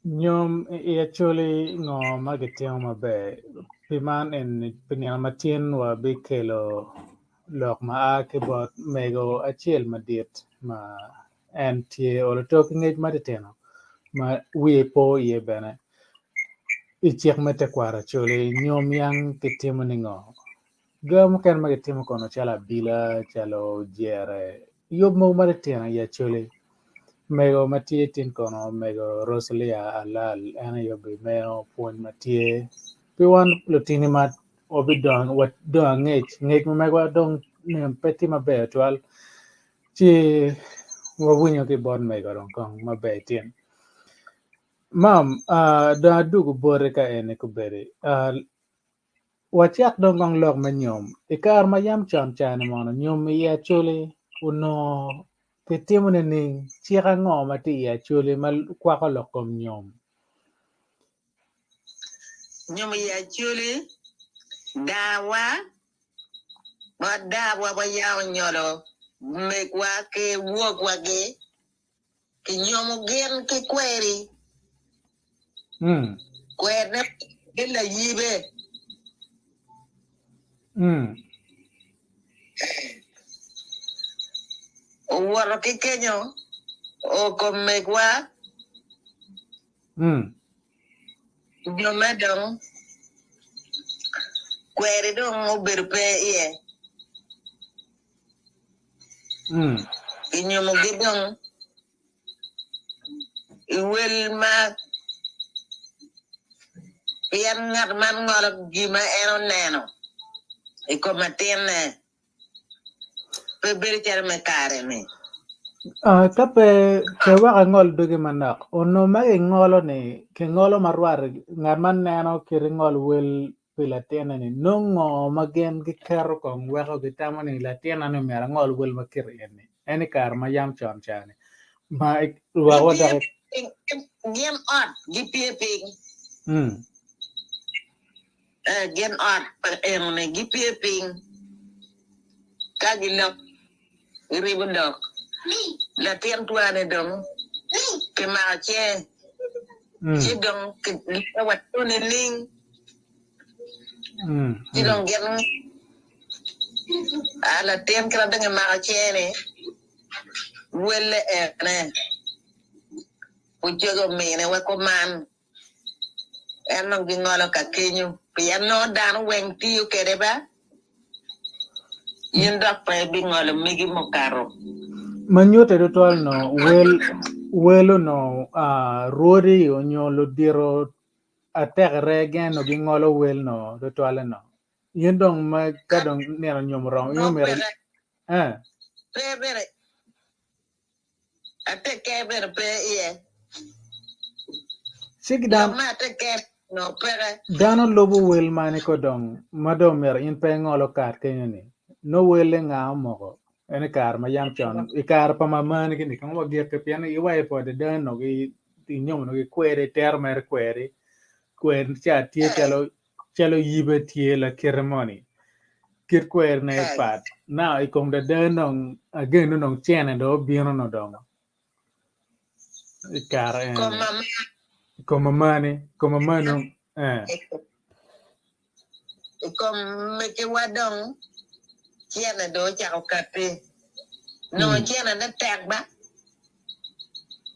Nyom actually ngo magitimo maber. Piman en pinyal matin wa bikelo lok ma ake bot mego achiel madit ma en tie olo tok ngej maditino ma wiye po iye bene. Ichiek mete kwara chole nyom yang kitimo ni ngo. Gam ken magitimo kono chala bila chalo jere. Yob mo maditino ya chole. Mego matie tin kono mego Rosalia Alal ena yo bi meo puonj matie pi wan lutini mat obi dong wat dong ngech mego dong ne peti maber twal chi wawinyo ki bon mego dong kong maber tin mam da dugu bore ka ene kubere wachak dong kong lok manyom ikar mayam chon chane mono nyom ya chole uno kitimo ni ning chieka ngo mati ya chole mal kwako lokom nyom Nyum ya chuli dawa ba dawa ba yaw nyolo mekwa ke wokwa ke nyomu gen ke kweri kwerne ila yibe woro ke kenyo o ko mekwa nyomedong kweri dong oberpe iye inyomu gidong iwel ma pian ngat man ngoro gima eno neno iko matene pe beri char me kare me kape ke waka ngol dugi manak ono magi ngolo ni ke ngolo marwar ngat man neno kiri ngol wel pila tiena ni nongo magen gi kero kong weko gi tamo ni la tiena ni mera ngol wel makiri eni kar mayam chon chane ma wawa dake gen ot gi pieping gen ot ene gi pieping kagi lok ribu dok la tien tuane dong ke ma che chi dong ke wat tone ling chi dong gen ala tien kra dong ma che ne welle ene ujogo mene wa ko man eno gi ngolo ka kenyu piano dan wen tiu kede ba yinda pa bi ngolo migi mo karo manyote do tol no welo no rodi onyolo diro atek regen no gingolo wel no do tol no yindong ma kadong nero nyom rong yo mere bere ate ke bere pe ye sigdam ma te ke no pere dano lobo wel mane ko dong mado mere in pe ngolo kat kenyo ni no wele nga moko ene kar mayam chon ikar pa mamani kini kan wagi ke piano iwae po de dano gi nyom no gi kwere ter mer kwer cha tie chalo yibe tie la ceremony kir kwer ne pat now ikong de dano again no chene do bino no dong ikar como mano me ke wadong chene do chao kate no chene na tek ba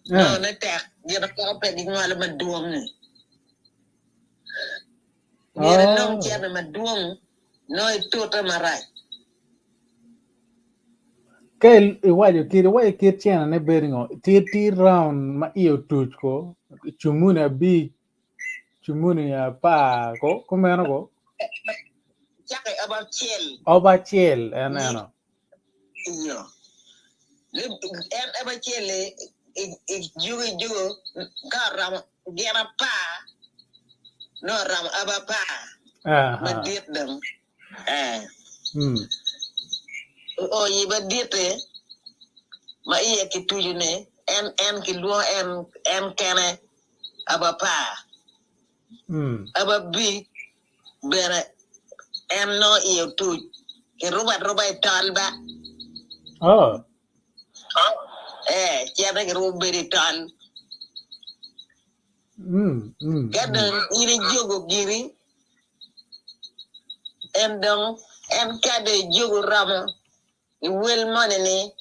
no na tek jero ko pe di ngala maduong ni jero no chene maduong no itota marai kel iwajo kir chene ne beringo ti round ma iyo tuch ko chumuni ya pa ko kumeno ko chake oba chiel eneno iyo en eba chele jugo karam gena pa no ram aba pa madit dang o yiba dite ma iya kituju ne en ki luo en kene aba pa aba bi bere en no iyo tuj ki ruba talba chebe ki ruba beri tal Kada ini jogo giri en dong en kada jogo ramo wel money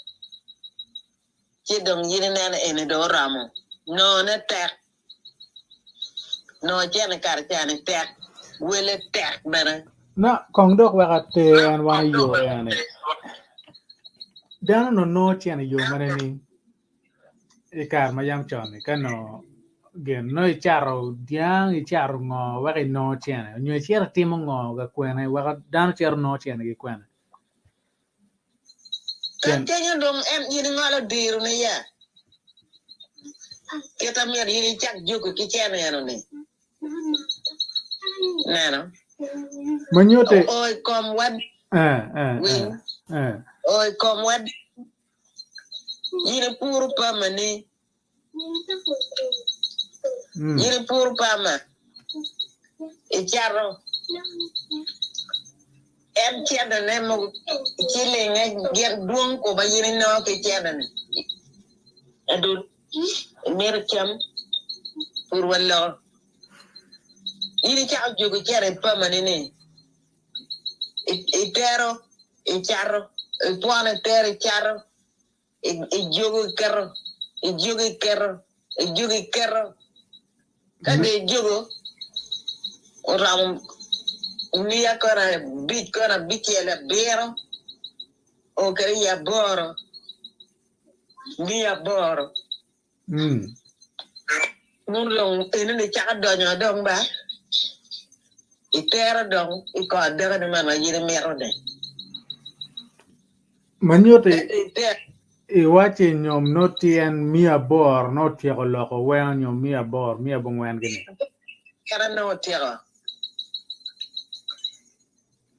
ci dong yini nana ene do ramo no na tek no jana kar jana tek wele tek bana na kong dok wakate an wana yo ane dano no chian yo maneni ikar mayam chon kano gen no icharo diang icharo ngo waki no chian nyo chiar timo ngo ga kwene waka dano chiar no chian gi kwene kan kenya dong em yini ngala diru ne ya kita mer yini chak jogo ki chana yano ne nano manyote oi kom wad wing oi kom wad yini puru pamani yini puru pama icharo em chana ne mo chile nge ger duong ko ba yini no ki chana ne adun mer cham pur wallo yini chak jogo chare pamani ne itero icharo tuane tere charo ijogo kerro kade jogo ram niya kora bichele bero o kare ya boro niya boro mun long ene ni chaka donyo dong ba itero dong iko dera ni mama yiri mero de manyote iwache nyom no tien mia bor no tiego loko wen nyom mia bongwen gini kara no tero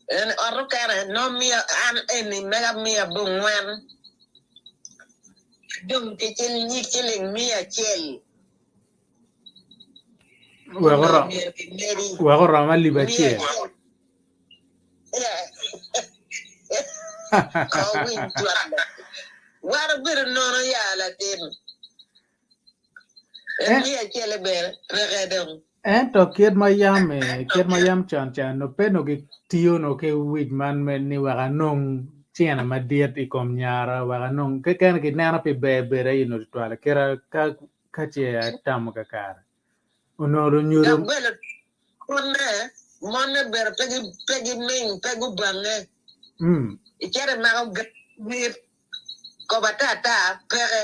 en oro kara no mia an eni mega mia bongwen dum ke chel ni cheling mia chel wagora mali bache wara bir nono ya la tin mia chel ber regedem to kiet mayam chan no peno gi tio no ke wit man men ni waga nong chiana madiet ikom nyara waga nong ke ken ki nana pe bere ino twala kera ka che tam ka kar ono ro nyuro monne ber pegi ming pegu bange ikere ma bir ko batata pere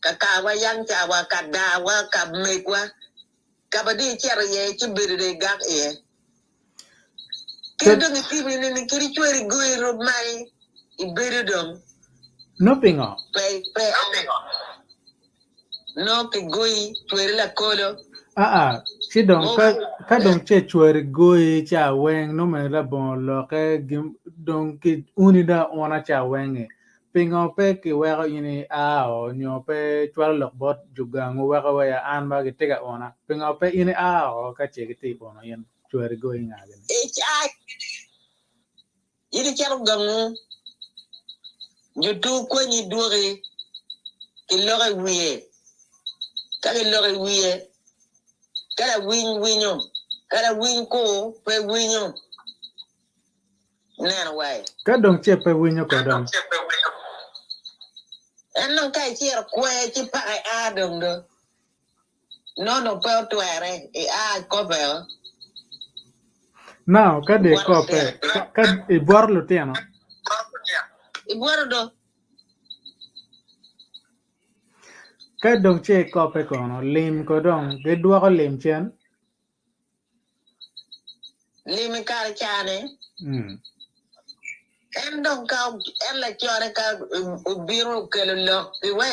kakawa yang chawa kadawa kabmekwa kabadi chere ye chibiride gak e kendo ni kimi ni kiri chweri goiro mai iberidom no pingo pe no pe goi chweri la kolo sidong ka dong che chweri goi cha weng no me la bon lo ke dong ki unida ona cha wenge pingo pe ki wego ini o nyo pe chwal lok bot jugang wego ya an ba ki tega ona pingo pe ini o ka che ki ti ona yen chweri goi ngagen cha yiri charo gamu jutu ko ni dore ki lore wiye kale lore wiye kala winyo kala win ko pe winyo nana wai ka dong che pe winyo ko dong non kai chi kwe chi pa a dong do no pe tuere e a ko be now ka de ko pe ka e bor lo tiano e bor do ka dong che ko pe kono lim ko dong ge dua ko lim chen lim kar chane en dong ka en la chore ka biro ke lo we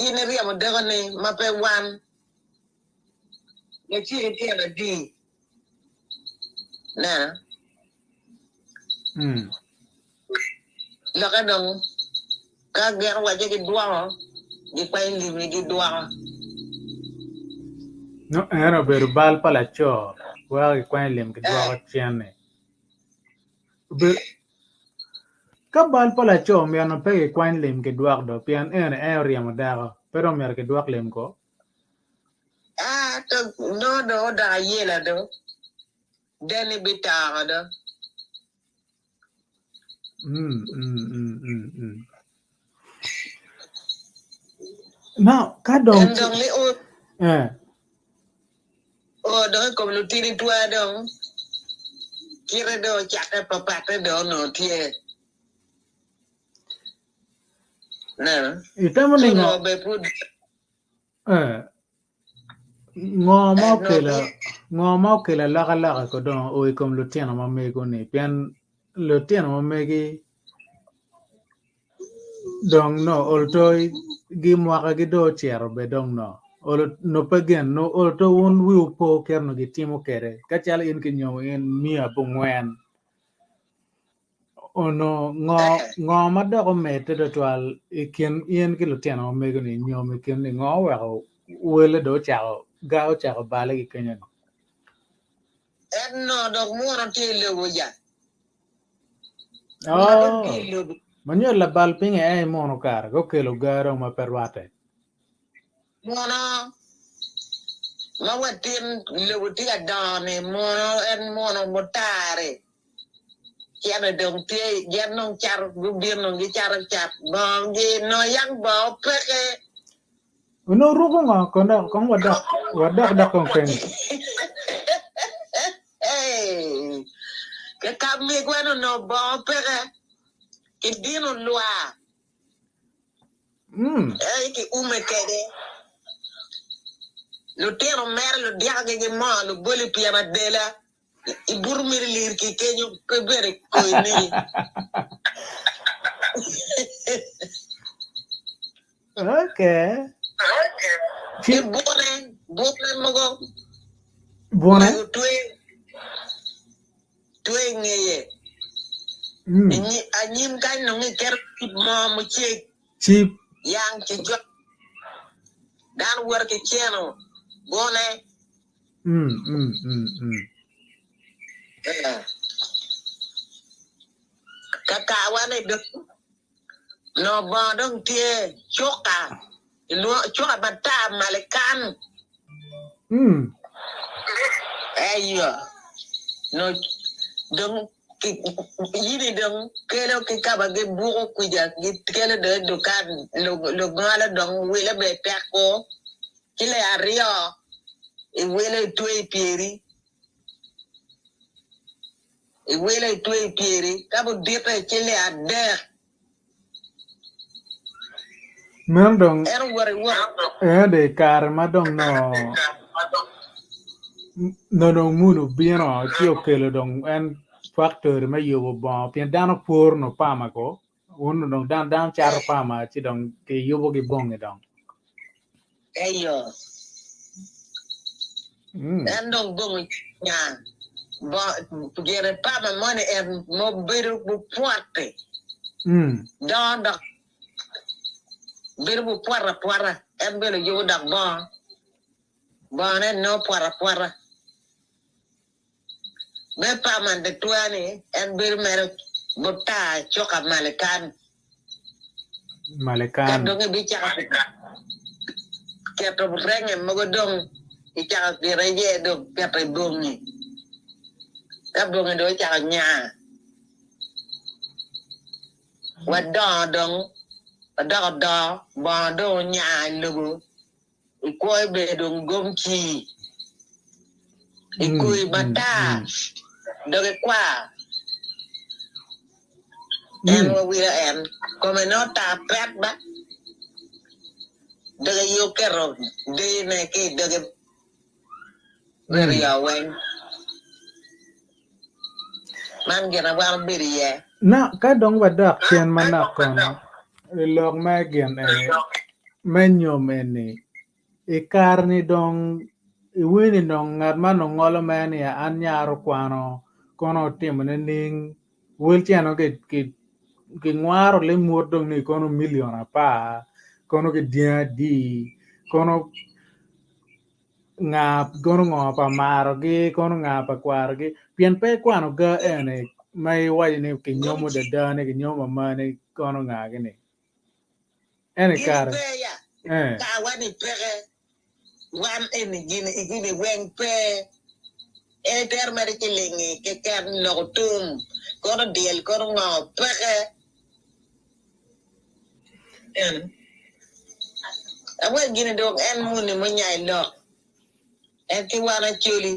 in riam de ne ma pe wan ne chi ti na di na lo ka dong ka ger wa je ki dua di pa lim di dua no era ber bal pala cho wa ki kwen lim ki dua ko chen ne ka bal pala cho mi ano pe ki kwen lim ki dua do pian riam da pero mer ki dua lim ko to no do da yela do deni bitara do now ka dong endong li o do ko lu tiri tua dong kira do chaka papata do no tie na itamo ni ngo be pud ngo mau kela la ko don o kom lu tiana ma me ko ni pian lu tiana ma me gi dong no oltoy gi mwaka gi do chiero be dong no olo no pegen no olto won wi po kerno gi timo kere ka chal in ki nyomo in mia bungwen ono ngo ma do ko mete do twal ikin ien ki lu tiana ma me ko ni nyomo kin ni ngo wa wele do chao gao chao bale gi kenyan no do mo no tie le wo ya manyo la bal pinge ai mono kar go kelo garo ma perwate mono ma watin le wuti adane mono en mono motare kiana dong tie yan non char bu bien non gi char bong gi no yang bo peke uno rugo nga konda kong wadak dak kong pen ke kami kwano no bo peke ke dino lua ki ume kede lo tero mer lo diage ge ma lo boli piama dela I burmir lir ki kenyo ko bere ko ni okay ki bone mogo bone tue ngeye ni anyim kan no ngi ker mo mo chip yang ci jot dan war ki cheno bone kakawane de no bodong tie choka lo choka bata malekan ayo no dong yini dong kelo ki kaba ge buko kuja kelo de dokan lo ngala dong wele be peko kile ario e wele tue pieri wele tue pieri kabo dipe kile ader men dong de kar ma dong no munu bino ti okelo dong en factor ma yobo bon pien dano por no pama ko uno dong dan char pama ti dong ke yobo gi bonge dong ayo dan dong bonge nya ba gere pama mone mo beru bu puarte don dak beru bu puara en belo yo dak ba ne no puara me paman de tuani en bir mere bota choka malekan kadonge bicara keto renge mogodong bicara direje do keto bongi kabonge do bicara nya wadong do bondo nya lugu ikoy be dong gomchi ikoy bata doge kwa en we en come nota pet ba doge yo kero de ne ke doge very away man gena wal biriye na ka dong wadak chen manakon log magian menyom eni ikarni dong iwini dong ngat mano ngolo meni anyaro kwano kono timne ning wilchiano ke ngwaro le murdong ni kono million apa kono ke dia di kono ngap kono ngopa maro gi kono ngapa kwar gi pien pe kwano ga ene mai wai ni ke nyomo de dane ke nyomo mane kono ngagene ene kar ka wani pere wan en gini weng pe e ter mer chilingi ke kan no tum kono diel kono ngo peke en awe gini dog en muni mo nyai lo en ki wana chuli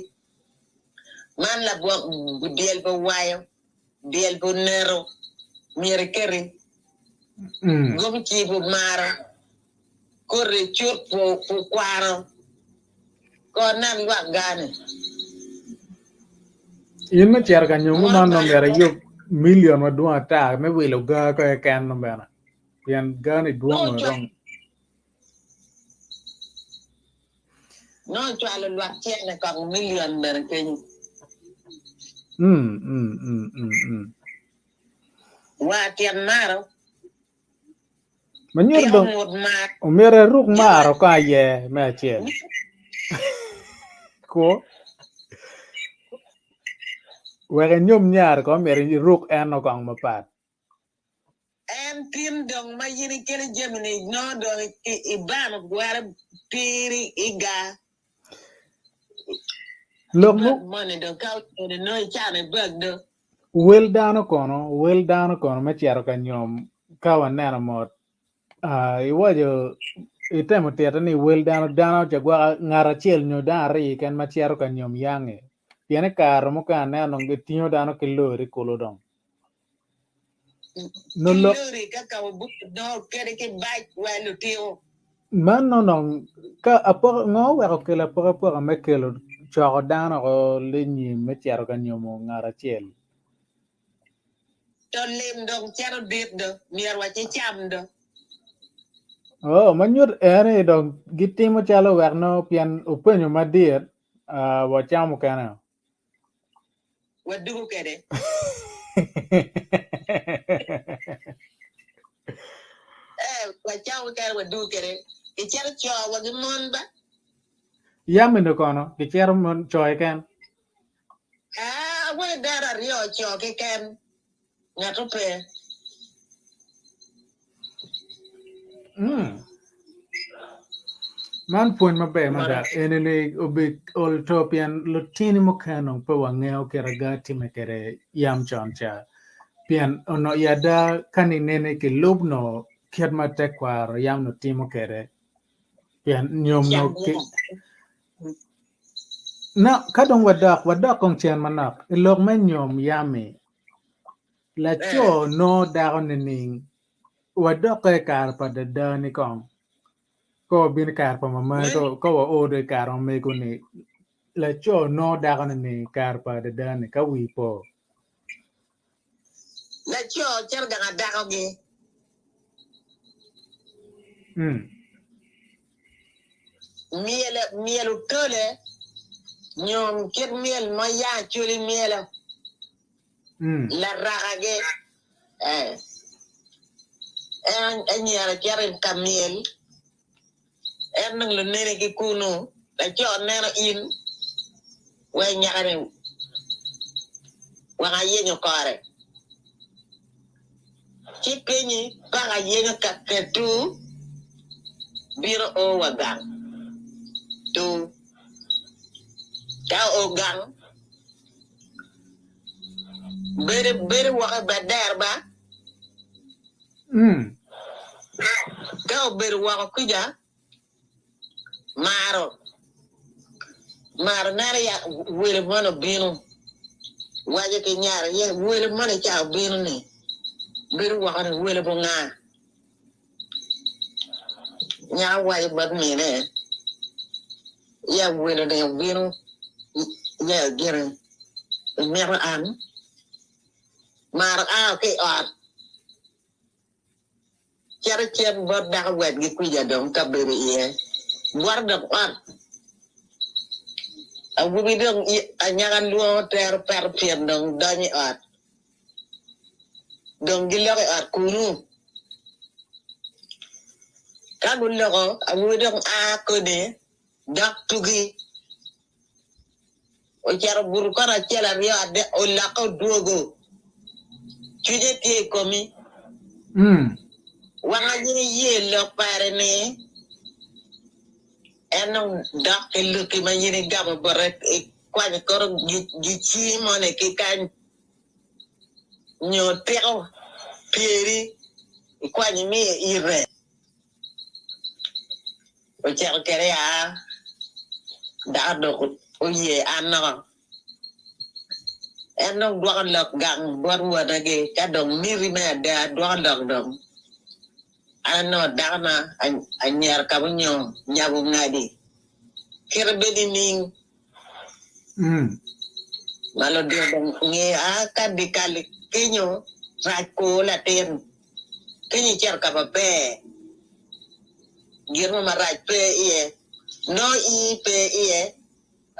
man la bo diel bo wayo diel bo nero mier keri gom chi bo mara corre chut po kwaro ko nan wa gane yin ma cher ka nyungu man no mere yo million ma duang ta me wilo ga ko kan no bana pian ga ni duang rong no chwalo lwat chen na ka million ber ken wa tiam maro manyor dong o mere ruk maro ka ye me chen ko wege nyom nyar ko mere ruk en no kang mapat en tim dong ma yini kele gemini no dong iban gwara piri iga lok mu money dong ka no chane bag do wel dano kono me cher ka nyom ka wanena mot iwajo itemo tieta ni wel dano chagwa ngara chiel nyo dari ken ma cher ka nyom yange tiene karo mo ka neno gitio dano ke lori kulo dong no lo lori ka ka bu do kere ke bike walo tio man no ka apo ngo wa ko la po me kelo cho dano ko le ni me cher ka nyom ngara chiel to lem dong chero dit do mier wa che cham do oh manyur ere dong gitimo chalo werno pian upenyo madiet wa chamo kana wadugo kede wa chamo kede wadugo kede e chero cho wa gi mon ba yamindo kono ke chero mon choy ken we dara rio cho ke ken ngato pe man puonj maber mada enene obik oltopian lutini mokano pe wang'eyo kera gati mekere yam chon cha pian ono yada kani nene ke lubno kiat matek kwar yam no timo kere pian nyom no ke na kadong wadak kong chen manak ilok men nyom yami la cho no dago nening wadak ke kar pa de dani kong ko bin kar pa mama ko wa ode kar me ko ni la cho no dago ni kar pa de dani ka wi po la cho cher ga dago gi miel tole nyom ket miel ma ya chuli miel la ragage en yara keren kamiel en nang lo nene ki kuno la cho neno in we nyare wa yenyo kore chipenyi pa yenyo kaketu biro o wagang tu ka o gang bere waka badar ba ka o bere waka kuja maro nare ya wele mono binu waje ke nyara ye wele mono cha binu ni bere waka ni wele bo nga nya waje bad mi ne ya wele de binu ya gere mero an mar ke ot cher bad da wet gi kuja dong ka bere ye war da ot agu bidong anyakan luo ter per pien dong dani ot dong gilok ot kunu kaguloko agu bidong kode dak tugi o charo buru kana chela rio ade o lako duogo chuje tie komi wanga jini ye lo pare ne enong dak ke luki manyini gabo baret kwani koro gichi mone ki kan nyoteo pieri kwani mi ire o chero kere ya da do oye anno enong dwa lok gang borwa dage kadong miri me da dwa lok dong ano dana anyar kabunyo nyabu ngadi kira bedi ning malo dia dong nge akan dikali kinyo rako latin kinyo cer kapape girma maraj pe iye no i pe iye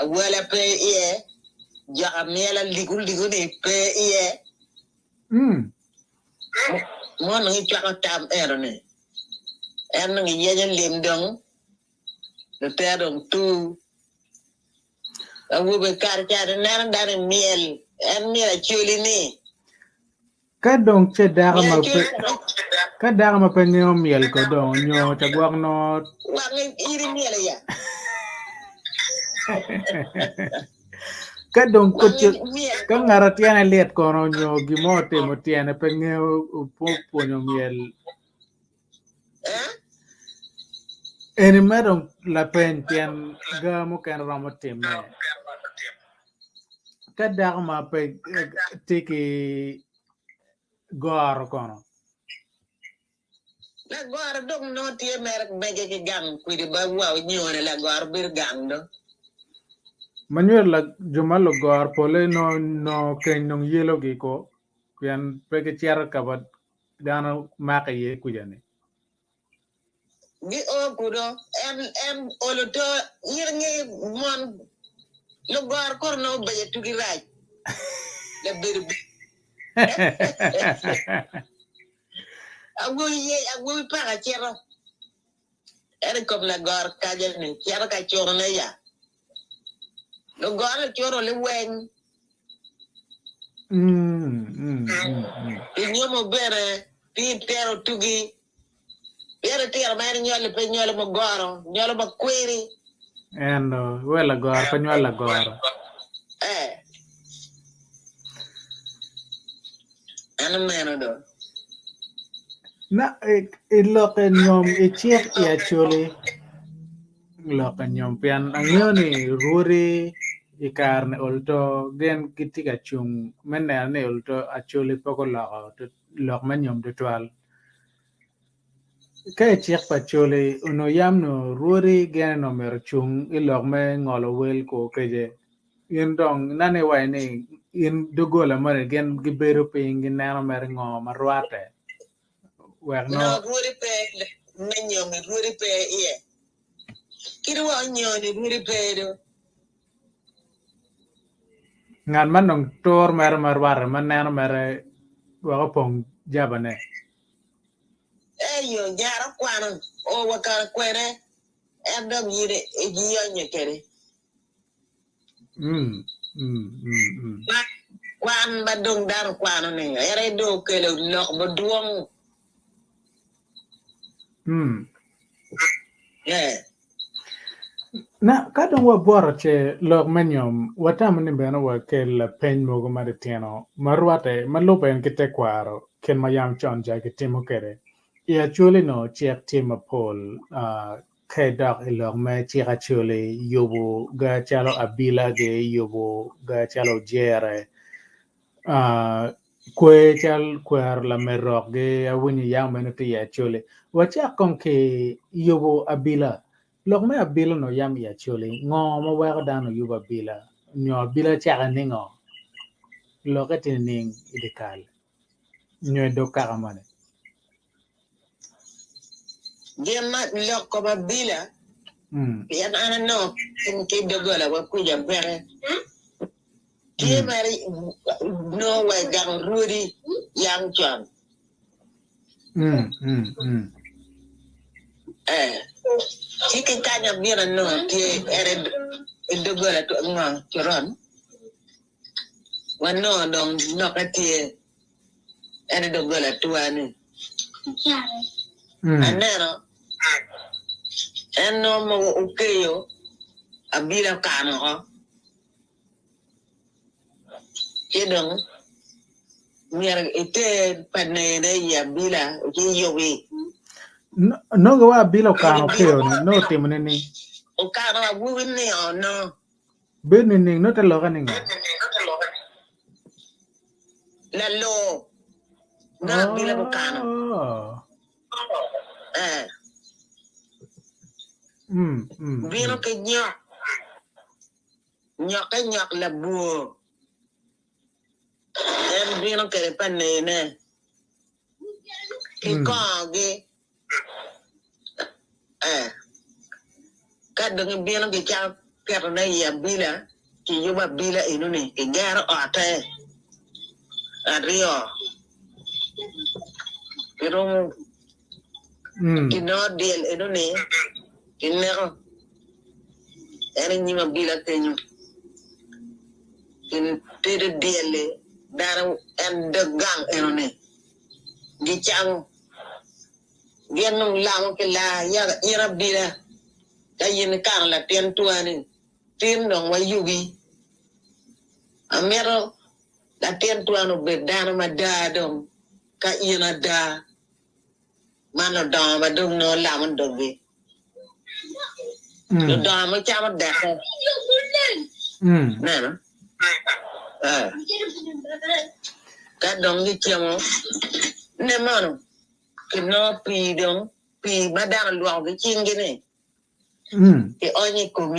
wala pe iye jaka mela ligul ni pe iye mo ngi chaka tam erone en ngi yejen lim dong de terong tu awu be kar kar nan dan miel en miel chuli ni ka dong che daga ma pe ka daga ma pe nyo miel ko dong nyo chagwak no wangi iri miel ya ka dong ko ka ngara tiana liet kono nyo gimote mo tiana pe nyo po nyo miel eni medong la pen tian ga mo kan ramo timme ka daga ma pe tiki gor kono la gor dong no tie mer bege ke gang kwidi ba wa nyone la gor bir gang do manuel la jumalo gor pole no ken no yelo gi ko pian peke tiara kabat dana maka ye kujane gi o kudo em oloto yirngi mon lo gor korno baye tugi raj le bir agu para chero ere kom la gor kajel ni chero ka choro ne ya lo gor choro le wen inyomo bere pi pero tugi pero tira mer nyole pe nyole mo goro nyole mo kwiri endo wela gor panyola gor ano meno do na iloken nyom ichiek ya chole loken nyom pian angyoni ruri ikarne olto gen kitika chung menene olto achole poko lok men nyom de twal ka ichiek pa chole uno yamno ruri gen no mer chung ilok me ngolo wel ko keje in dong nane waini in dogola mare gen gibero ping ginano mer ngo marwate no ruri pe menyomi ruri pe iye kiri wa nyoni ruri pe do ngan man nong tor mer marware man nano mere wako pong jabane yo jara kwano o wakar kwere endom yire ejiyo nyekere kwan badong dar kwano ne ere do kele lok boduong na kadong wa boro che lok menyom watam ni beno wa kel pen mogo mari tieno marwate malupen kite kwaro ken mayam chon ja kitimo kere ya chuli no chiek timo pol ke dok ilok me chiek chuli yobu ga chalo abila ge yobu ga chalo jere kwe chal kwer la merok ge awinyi yang meno ti ya chuli wacha konke yobu abila lok me abila no yam ya chuli ngo ma weko dano yuba abila nyo abila chaka ningo lokati ning idikal nyo do kakamane Jema lok ko babila yan ana no kinki dogola wa kuja bere Jema no wa gang rudi yang chan Chiki kanya bira no tie ere dogola to nga choron wano dong no katie ere dogola tuani anero en no mo ukeyo abila kano ko kedong mier ite panene ya bila ki yowi no go wa bilo kano keo ni no timne ni o kano awu ni no ben ni no te lo ka ni ngo la lo na bila mo kano vino ke nyok la buo en vino ke panene ki kongi kadang vino ke cha perna ya bila ki yuba bila inu ni ke garo ate ario pero kino deal inu ni kinero ene nyima bila tenyu kin tere deal dara en de gang inu ni di chang genum lamo ke la ya ira bila ta yin kan la ten tuani tin dong wa yugi amero la ten tuano be dana ma da dong ka ina da mano da ba dong no lamo dogi lo da ma chama da nè ka dong gi chemo ne mano que no pidon pi madame luau cái chinh cái này cái oi như cùng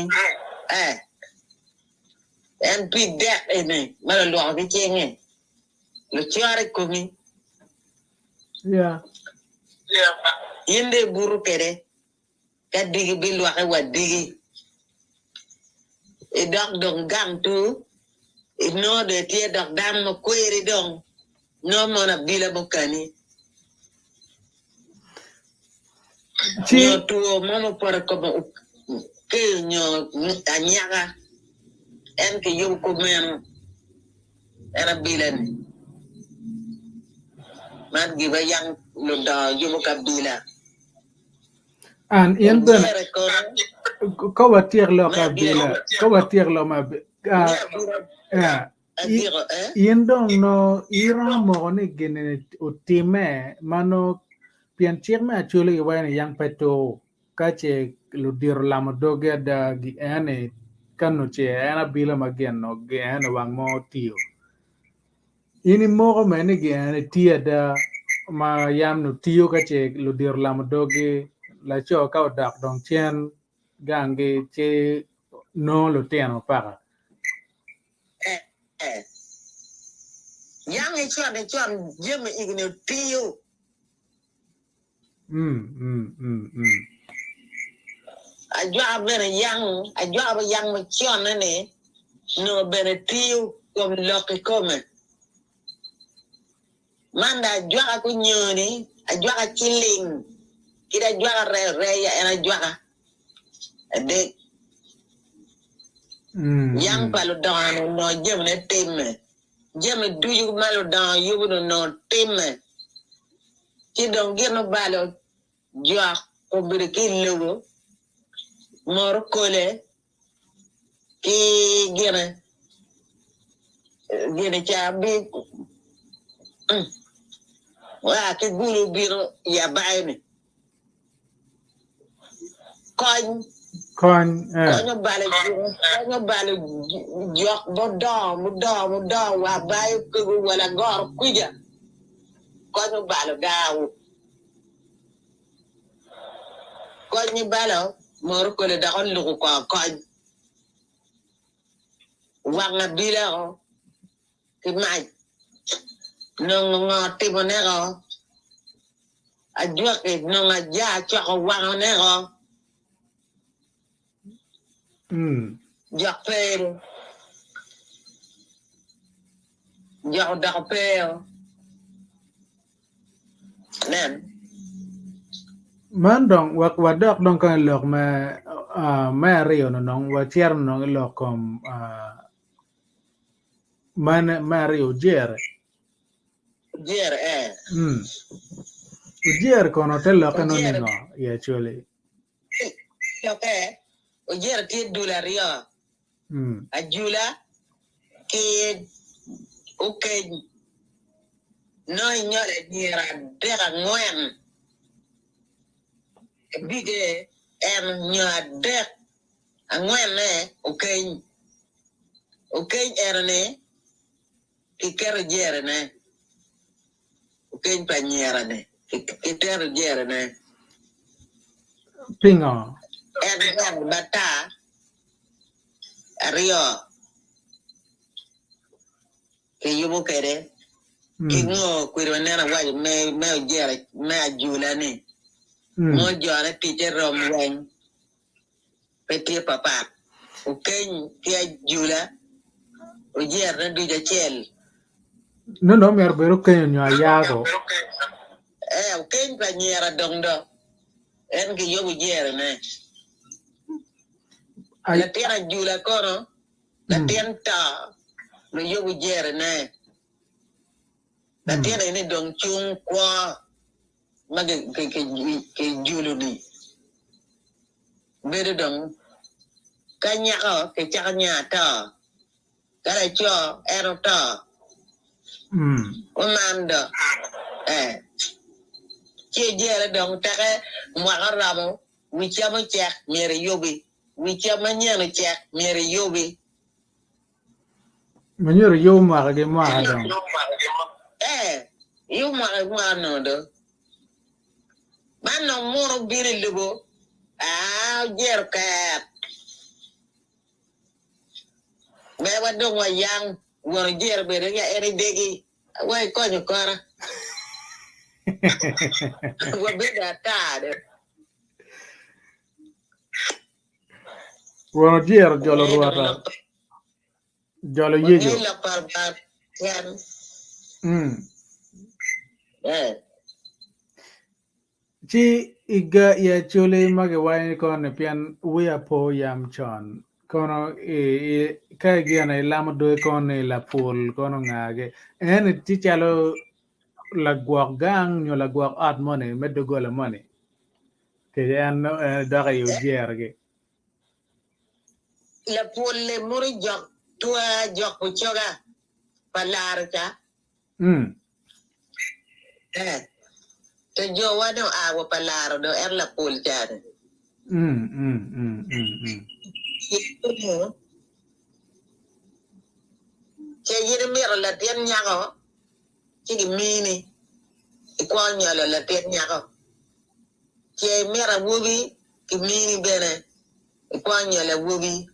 em pi đẹp này mà là luau cái chinh này nó chưa đấy cùng yende buru kere cái digi bi luau cái vật digi e dog dong gang tu e no de tie dog dam mo query dong no mo na bila bokani Yo tuo mama para como que yo añaga en que yo comeno era bilan man giba yang lo da yo kabila an yen ben ko watier lo kabila ko watier lo ma yen dong no ira mo ne gene utime mano pian chiek me achule i wayne yang peto kache ludir lamo doge da gi ene kanu che ena bila magen no ge ene wang mo tio ini mogo mene ge ene tia da ma yam no tio kache ludir lamo doge la cho ka dak dong chen gange che no lo tiano para yang e chon jeme igne tio ajwa bene yang ma chon ne no bene tio kom loke come manda ajwa ko nyoni ajwa chiling kida ajwa re ya ena ajwa de yang palo dano no jeme teme jeme duyu malo dan yubu no teme ci don geno balo jwa ko birki logo mor kole ki gene chabi wa ki gulu biro ya bayni kon balo jok bo do wa bay ko wala gor kuja kon balo gawo kon ni balo mor ko le da on lu ko kon wanga bila ko ki mai no ngoti bonero ajwa ke no ja cho ko wanga nero Japel Nen mandong wadok dong kan lok ma rio no nong wa chier no lok kom man mario jer jer kono te lok no ni no actually okay o jer ti $1 a jula ke okay no nyole dira dera ngoen bige en nyade angwen ne okay erne ikere jere ne okay pa nyera ne ikere jere ne Pingo. en bata Rio ke yubo kere kingo kwirwanera wajo me jere me ajula ni mo jore tije rom wen petie papa okay ke ajula o jere du jachel No, mi arbero kenyo nyo yago. Okay pa nyera dongdo en ke yubo jere ne la tierra jula kono la tienta lo yubo jere ne la tierra ni dong chung kwa mage ke julu ni bedo dong kanya ko ke chakanya ta kala cho ero ta umando che jere dong take mwakaramo wichamo chek mere yobi wichamo nyano chek mere yobi Manyo yo mwaga ge mwaga dong. Yo mwaga do man no moro biri lugo jer kat me wadong wa yang wor jer bere ya eri degi way konyo kora wa beda tade Wono jer jolo ruata. Jolo yejo. la parbar yan Chi iga ya chole mage wine kono pian wea po yam chon. Kono ka giana ilamo do kono la pol kono ngage. En ti chalo la guak gang nyo la guak art money medo gola money. Ke an daga yo jerge. La pol le muri jok tua jok puchoga palarka te jo wano awo palaro do er la pol jane che yiri miro la tien nyako chigi mini ikwal nyalo la tien nyako che mira wubi ki mini bene ikwal nyalo wubi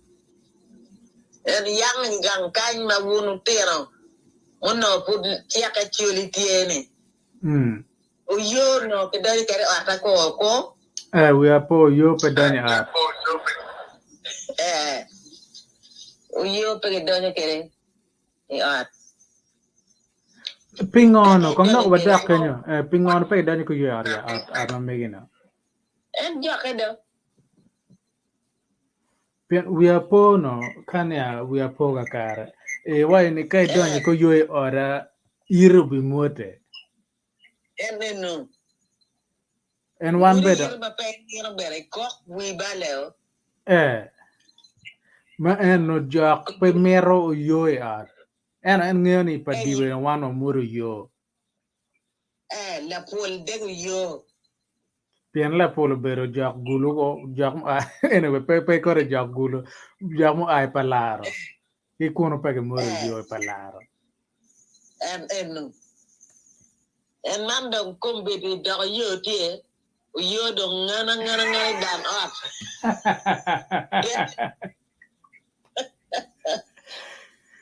en yang gang kany ma wunu tero ono pud chiaka chuli tiene uyo no kedari kare ata ko we are po yo pedani art uyo pedani kare art pingono kom no wada kenyo pingono pedani ko yo area art ma megina en jakedo we are po no kanya we are po ga kare why ni kai donye ko yo ora irubi mote no and one better ma en no jok pe mero yo art en ngeni pa diwe one muro yo la pol de yo Pien la polo bero jok gulu ko jok anyway pe kore jok gulu jok mo ay palaro ikuno pe moro yo palaro en man dong kombe di do yo tie yo dong ngana dan off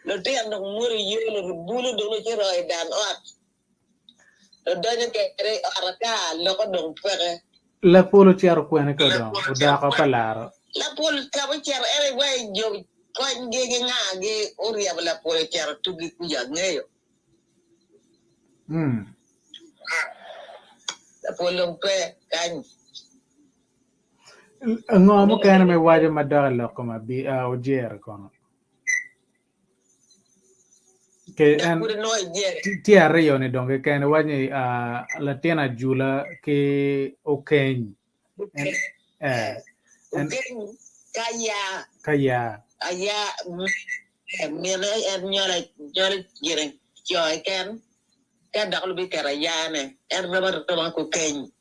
lo tie dong moro yo lo bulu dong ci roy dan off lo dañu kere araka lo ko dong pere la polo ciaro kwene ko dong da ko palaro la polo ka ba ciaro ere way jo ko ngege ngage oriya la polo ciaro tugi ku ya ngeyo la polo pe kan ngomo kana me waje madalo ko ma bi o jer kono ke en ti arrio ne donge kene wanye la tiena jula ke okeny kaya aya mene en nyole jere joy kan dak lu bi kara yane en rabar to ko ken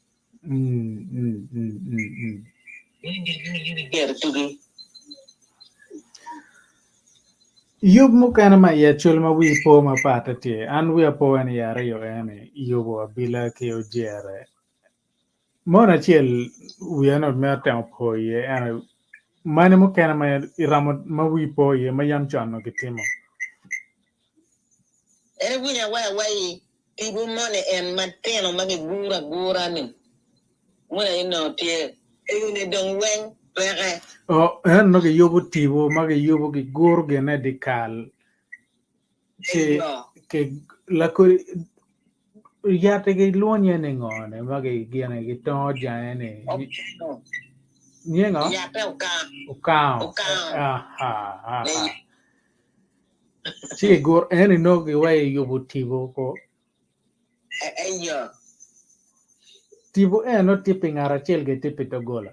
ger tugi yub mu kana ma ya chul ma wi po ma pata ti an wi po en ya re yo ene yubo bila ke o jere mona chel wi ano me ta po ye ana mane mu kana ma iramo ma wi po ye ma yam chan no kitimo ene winya wai ibu mone en mateno magi gura ni mona ino tie eyune dong wen pere en no ge yubo tibo ma ge yubo ge gur ge ne dikal ke la ko ya te ge luonye ne ngone ma ge giene ge to ja ne nienga ya pe ukao aha chi gur en no ge wai yubo tibo ko ayo tibo en no tipping ara chel ge tipito gola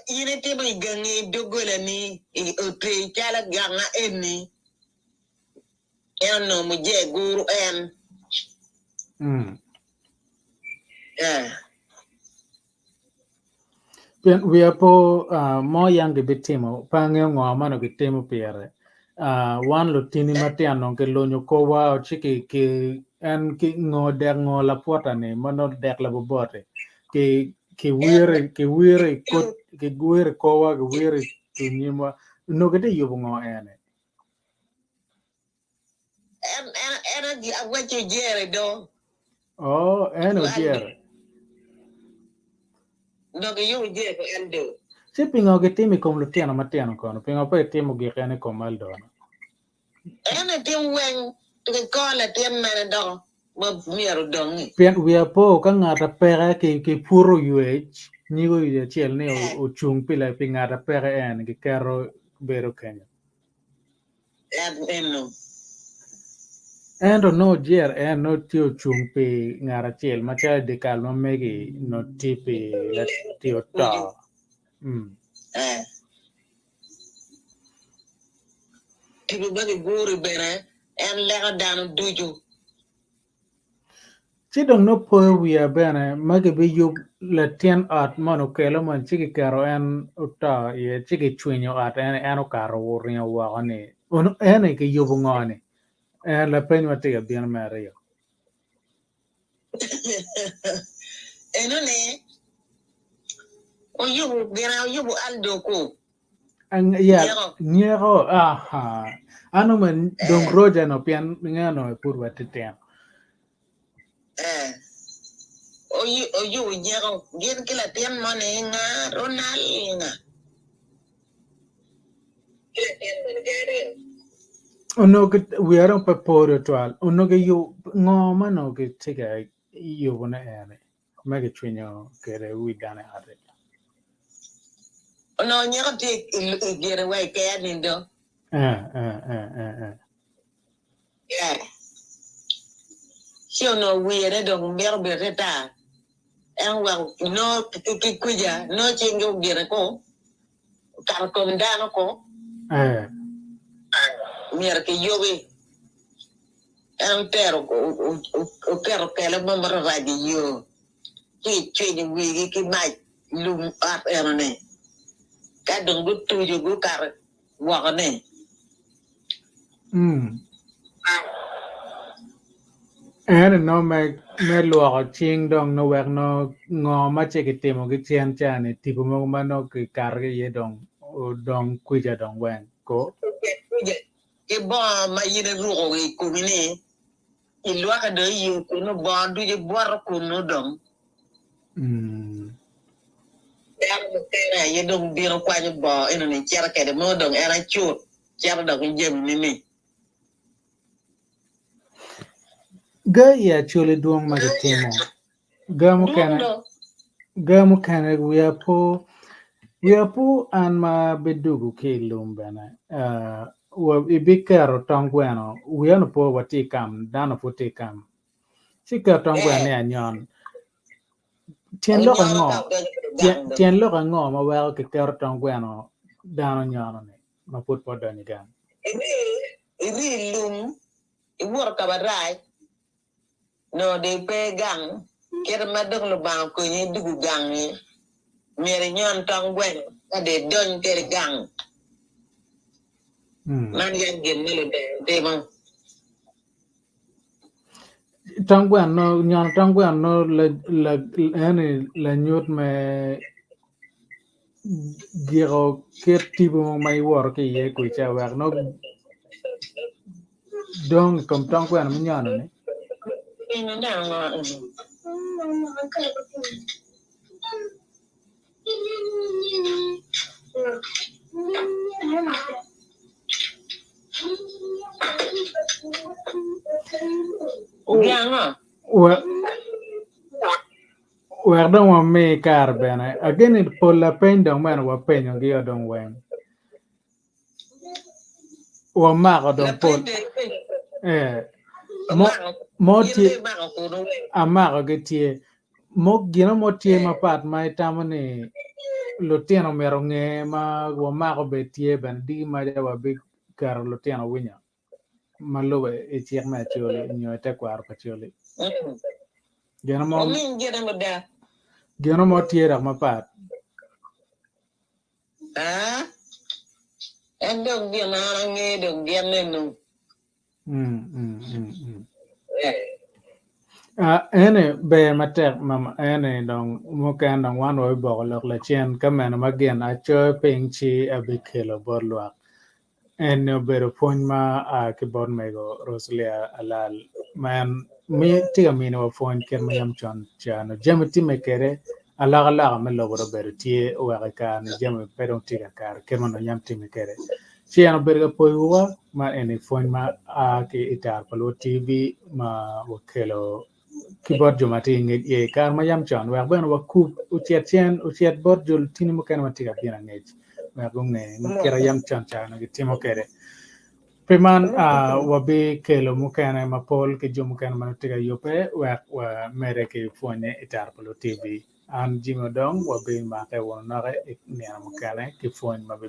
ine tibo gangi dogola ni o tre chala ganga eni no mo je guru en we apo mo yang de bitimo pange ngoma no bitimo pere wan lo tini matiano ke lonyo ko wa chiki ke en ki ngo der ngo la pota ne mano der la bobote ke wire ko ke wire ko wa ke wire tunyima no gede yubo ngo ene en what you jere do eno jere no ke yo je ko endo si pingo ke timi kom lo tiano matiano kono pingo pe timo ge kene komaldo ene tim wen to ko la tim mane do mo miero dong pian we apo ka ngata pera ke puro UH nigo ide chiel ne o chung pila pi ngata pera en ke kero bero Kenya endo no jer en no tio chung pi ngara chiel ma cha de kal no megi no tipi la tio ta tibi bagi guri bere en lega dano duju chidong no po wiya bene magi bi yub la tien at mano kelo man chiki karo en uta ye chiki chwinyo at en o karo wurin wa ne uno ene ke yubu ngani en la penyo tiga bien mario eno ne o yubu aldo ko ang ya nyero aha ano man dong roja no pian ngano e purwa titen o yubu nyero gen kila tien mane nga ronal nga uno ke we are pa poro twal uno ke yu ngoma no ke tiga yubu na ene magi chwinyo kere widane ate no nyero ti gere wai ke anindo sio no wiere dong mer bereta en wa no kuja no chingo gere ko kar ko ndano ko mier ke yobe en pero o pero que la mamá raji yo ki ni wi ki mai lum at erne ka dong bu tuju bu kar wa ne ene no me luoko ching dong no wek no ngo ma che ke timo ke chien chane tipo mo ma no ke kar ke ye dong kuja dong wen ko ke bo ma yine ruo ko ni ilwa ka do yu ko no bo du je bor ko no dong ya ye dong biro kwa ni bo eno ni chera ke de mo dong era chut chera dong jem ni ga ya chule duong ma ke timo ga mo kana we apo an ma bedugu ke lumbana wa ibikero tongweno we ano po wati kam dano po te kam chika tongweno ya nyon tien lo ka ngo tien lo ka ngo ma wel ke ker tong gweno dano nyono ne ma put po do ni gan iri lum iwor ka barai no de pe gang ker ma dog lo bang ko ni dugu gang ni mere nyon tong gweno ka de don ter gang man yan gen ne de mo tong gweno nyon tong gweno la nyut me giro ker tipo mai wor ke ye ku cha wer no dong kom tong gweno mi nyono ne ni na ngo wer dong wa me kar bene again it pola pen dong man wa pen ngi dong wen wa ma ko dong pol mo ti ama ko getie mo gino mo tie ma pat mai tamani lo tieno mero nge ma wa ma ko betie ben di ma wa big kar lo tieno winya ma lo e tiek ma chole nyo te kwar pa chole gino mo tie ra ma pat en dong dia na nge dong dia nenu ene be matek mama ene dong mo kan dong wan wo bo lok la chen ka men ma gen a cho ping chi abikelo borlwa en no bero pon ma a ke bon mego roslia alal man mi tiga mi no fon ker ma yam chon chano jamti me kere ala me lo boro bero tie wa ka ni jam pero tiga kar ker ma no yam ti me kere chiano berga poiwa ma ene fon ma a ke itar palo tv ma wo kelo keyboard jo mati nge e kar ma yam chon wa ben wa ku uchiat bot jol tini mo kan mati ka pina nge wa gongne kera yam chon chano gi timo kere peman wa be kelo mo kan ma pol ke jo mo kan ma tiga yope wa mere ke fone itar polo tv an jimo dong wa be ma ke wona re ne mo kan ke fone ma be